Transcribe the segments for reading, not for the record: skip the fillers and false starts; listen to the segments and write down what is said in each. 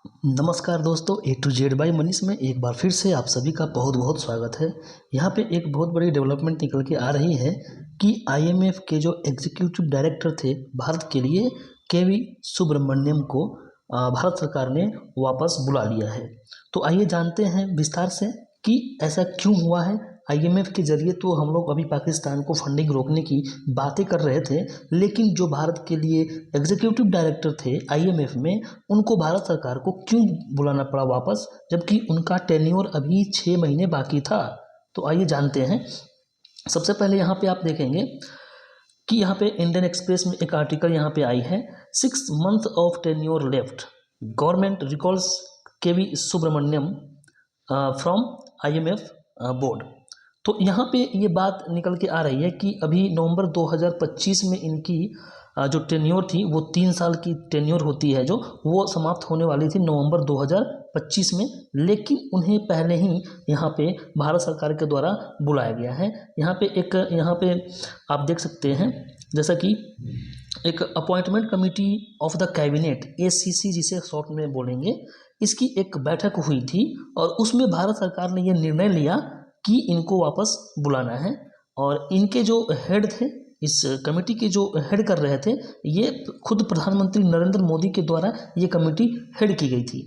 नमस्कार दोस्तों, ए to Z bye Manish में एक बार फिर से आप सभी का बहुत बहुत स्वागत है। यहाँ पे एक बहुत बड़ी डेवलपमेंट निकल के आ रही है कि आईएमएफ के जो एग्जीक्यूटिव डायरेक्टर थे भारत के लिए, केवी सुब्रमण्यम को भारत सरकार ने वापस बुला लिया है। तो आइए जानते हैं विस्तार से कि ऐसा क्यों हुआ है। आईएमएफ के जरिए तो हम लोग अभी पाकिस्तान को फंडिंग रोकने की बातें कर रहे थे, लेकिन जो भारत के लिए एग्जीक्यूटिव डायरेक्टर थे आईएमएफ में, उनको भारत सरकार को क्यों बुलाना पड़ा वापस, जबकि उनका टेन्योर अभी 6 महीने बाकी था। तो आइए जानते हैं। सबसे पहले यहाँ पे आप देखेंगे कि यहाँ पे इंडियन एक्सप्रेस में एक आर्टिकल यहाँ पे आई है, 6 months of tenure left, government recalls K V Subramanian from IMF board. तो यहाँ पे ये बात निकल के आ रही है कि अभी नवंबर 2025 में इनकी जो टेन्योर थी वो 3 साल की टेन्योर होती है, जो वो समाप्त होने वाली थी नवंबर 2025 में, लेकिन उन्हें पहले ही यहाँ पे भारत सरकार के द्वारा बुलाया गया है। यहाँ पे आप देख सकते हैं, जैसा कि एक appointment committee of the cabinet, ACC जिसे शॉर्ट में बोलेंगे, इसकी एक बैठक हुई थी और उसमें भारत सरकार ने यह निर्णय लिया कि इनको वापस बुलाना है। और इनके जो हेड थे, इस कमेटी के जो हेड कर रहे थे, ये खुद प्रधानमंत्री नरेंद्र मोदी के द्वारा ये कमेटी हेड की गई थी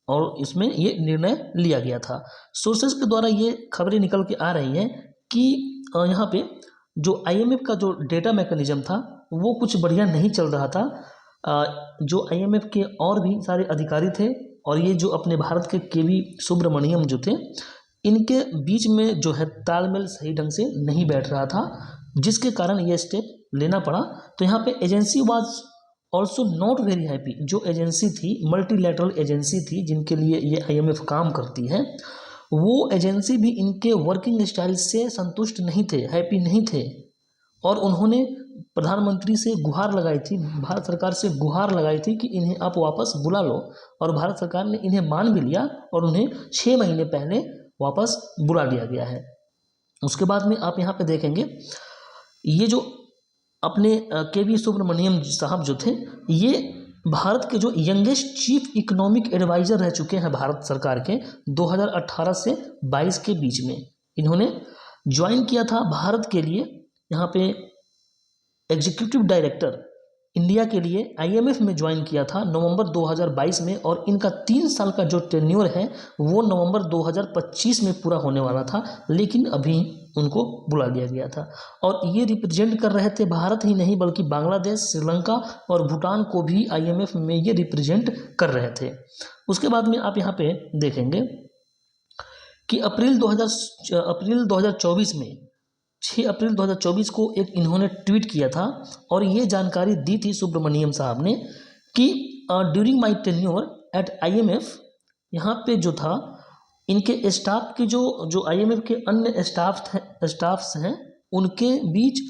और इसमें ये निर्णय लिया गया था। सोर्सेज के द्वारा ये खबरें निकल के आ रही हैं कि यहाँ पे जो आईएमएफ का जो डेटा मैकेनिज्म था वो कुछ बढ़िया नहीं चल रहा था। जो आईएमएफ के और भी सारे अधिकारी थे और ये जो अपने भारत के केवी सुब्रमण्यम जो थे, इनके बीच में जो है तालमेल सही ढंग से नहीं बैठ रहा था, जिसके कारण ये स्टेप लेना पड़ा। तो यहाँ पे agency was also not very happy. जो एजेंसी थी, मल्टीलैटरल एजेंसी थी जिनके लिए ये आईएमएफ काम करती है, वो एजेंसी भी इनके वर्किंग स्टाइल से संतुष्ट नहीं थे, हैप्पी नहीं थे। और उन्होंने प्रधानमंत्री से गुहार लगाई थी, भारत सरकार से गुहार लगाई थी कि इन्हें आप वापस बुला लो, और भारत सरकार ने इन्हें मान भी लिया और उन्हें 6 महीने पहले वापस बुला लिया गया है। उसके बाद में आप यहाँ पे देखेंगे, ये जो अपने केवी सुब्रमण्यम साहब जो थे, ये भारत के जो यंगेस्ट चीफ इकोनॉमिक एडवाइजर रह चुके हैं भारत सरकार के 2018 से 22 के बीच में। इन्होंने ज्वाइन किया था भारत के लिए यहाँ पे एग्जीक्यूटिव डायरेक्टर इंडिया के लिए आईएमएफ में ज्वाइन किया था नवंबर 2022 में, और इनका 3 साल का जो टेन्योर है वो नवंबर 2025 में पूरा होने वाला था, लेकिन अभी उनको बुला लिया गया था। और ये रिप्रेजेंट कर रहे थे भारत ही नहीं बल्कि बांग्लादेश, श्रीलंका और भूटान को भी आईएमएफ में ये रिप्रेजेंट कर रहे थे। उसके बाद में आप यहाँ पे देखेंगे कि अप्रैल 2024 में 6 अप्रैल 2024 को एक इन्होंने ट्वीट किया था और ये जानकारी दी थी सुब्रमण्यम साहब ने कि during my tenure at IMF, यहाँ पे जो था इनके स्टाफ के जो आईएमएफ के अन्य स्टाफ्स हैं उनके बीच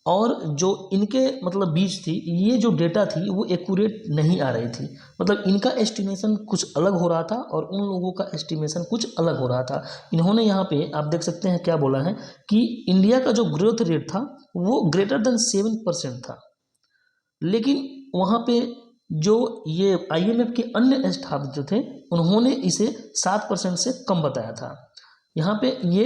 और जो इनके मतलब बीच थी, ये जो डेटा थी वो एक्यूरेट नहीं आ रही थी। मतलब इनका एस्टिमेशन कुछ अलग हो रहा था और उन लोगों का एस्टिमेशन कुछ अलग हो रहा था। इन्होंने यहाँ पे आप देख सकते हैं क्या बोला है कि इंडिया का जो ग्रोथ रेट था वो ग्रेटर देन 7% था, लेकिन वहाँ पे जो ये आईएमएफ के अन्य स्टाफ जो थे उन्होंने इसे 7% से कम बताया था। यहाँ पे ये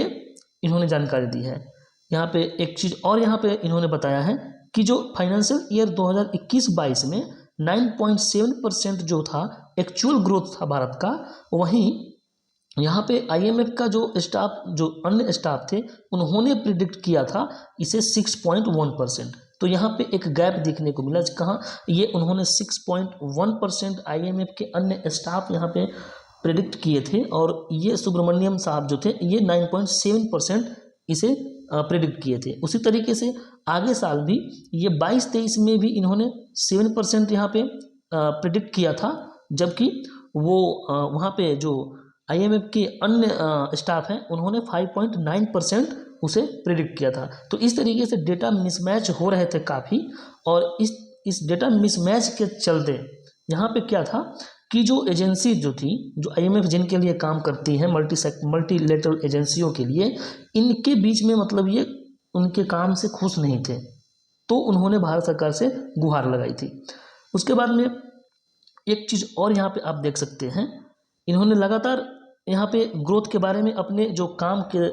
इन्होंने जानकारी दी है। यहाँ पे एक चीज़ और यहाँ पे इन्होंने बताया है कि जो फाइनेंशियल ईयर 2021-22 में 9.7% जो था एक्चुअल ग्रोथ था भारत का, वहीं यहाँ पे आईएमएफ का जो अन्य स्टाफ थे उन्होंने प्रिडिक्ट किया था इसे 6.1%। तो यहाँ पे एक गैप देखने को मिला। कहाँ ये उन्होंने 6.1% आईएमएफ के अन्य स्टाफ यहाँ पे प्रिडिक्ट किए थे और ये सुब्रमण्यम साहब जो थे ये 9.7% इसे प्रिडिक्ट किए थे। उसी तरीके से आगे साल भी ये 22-23 में भी इन्होंने 7% यहाँ पे प्रिडिक्ट किया था, जबकि वो वहाँ पे जो आईएमएफ के अन्य स्टाफ हैं उन्होंने 5.9% उसे प्रिडिक्ट किया था। तो इस तरीके से डेटा मिसमैच हो रहे थे काफ़ी, और इस डेटा मिसमैच के चलते यहाँ पे क्या था कि जो एजेंसी जो थी, जो आईएमएफ जिनके लिए काम करती है, मल्टीलेटरल एजेंसियों के लिए, इनके बीच में मतलब ये उनके काम से खुश नहीं थे, तो उन्होंने भारत सरकार से गुहार लगाई थी। उसके बाद में एक चीज़ और यहाँ पे आप देख सकते हैं इन्होंने लगातार यहाँ पे ग्रोथ के बारे में अपने जो काम के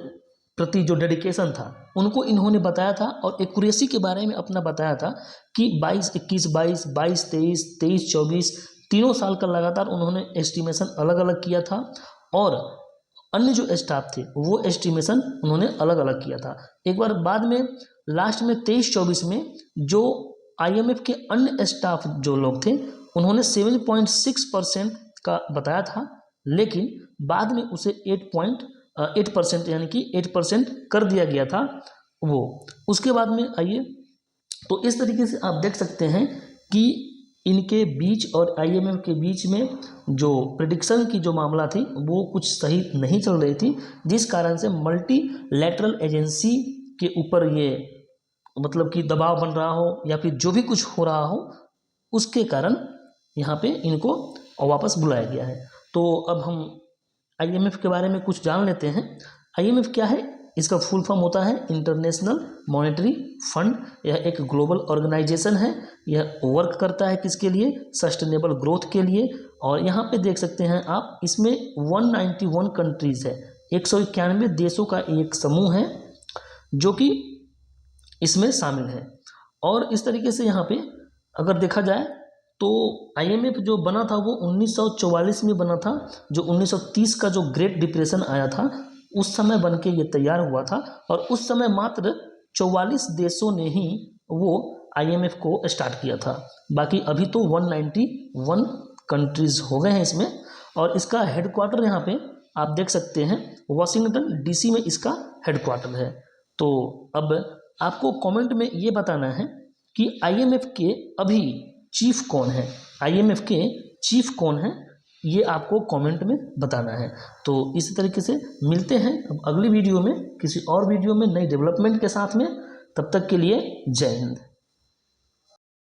प्रति जो डेडिकेशन था उनको इन्होंने बताया था और एक्यूरेसी के बारे में अपना बताया था कि 22-21-22, 22-23, 23-24 तीनों साल का लगातार उन्होंने एस्टिमेशन अलग अलग किया था और अन्य जो स्टाफ थे वो एस्टिमेशन उन्होंने अलग अलग किया था। एक बार बाद में लास्ट में 23-24 में जो IMF के अन्य स्टाफ जो लोग थे उन्होंने 7.6% का बताया था, लेकिन बाद में उसे 8% यानी कि 8% कर दिया गया था वो। उसके बाद में आइए, तो इस तरीके से आप देख सकते हैं कि इनके बीच और IMF के बीच में जो प्रेडिक्शन की जो मामला थी वो कुछ सही नहीं चल रही थी, जिस कारण से मल्टीलैटरल एजेंसी के ऊपर ये मतलब कि दबाव बन रहा हो या फिर जो भी कुछ हो रहा हो उसके कारण यहाँ पे इनको वापस बुलाया गया है। तो अब हम IMF के बारे में कुछ जान लेते हैं। IMF क्या है? इसका फुल फॉर्म होता है इंटरनेशनल मॉनेटरी फंड। यह एक ग्लोबल ऑर्गेनाइजेशन है। यह वर्क करता है किसके लिए? सस्टेनेबल ग्रोथ के लिए। और यहाँ पे देख सकते हैं आप, इसमें 191 कंट्रीज़ है, 191 देशों का एक समूह है जो कि इसमें शामिल है। और इस तरीके से यहाँ पे अगर देखा जाए तो IMF जो बना था वो 1944 में बना था। जो 1930 का जो ग्रेट डिप्रेशन आया था उस समय बन के ये तैयार हुआ था और उस समय मात्र 44 देशों ने ही वो IMF को स्टार्ट किया था। बाकी अभी तो 191 कंट्रीज़ हो गए हैं इसमें। और इसका हेडक्वार्टर यहाँ पे आप देख सकते हैं, वाशिंगटन DC में इसका हेडक्वार्टर है। तो अब आपको कमेंट में ये बताना है कि IMF के अभी चीफ कौन है, IMF के चीफ कौन है, ये आपको कमेंट में बताना है। तो इसी तरीके से मिलते हैं अब अगली वीडियो में किसी और वीडियो में नई डेवलपमेंट के साथ में। तब तक के लिए जय हिंद।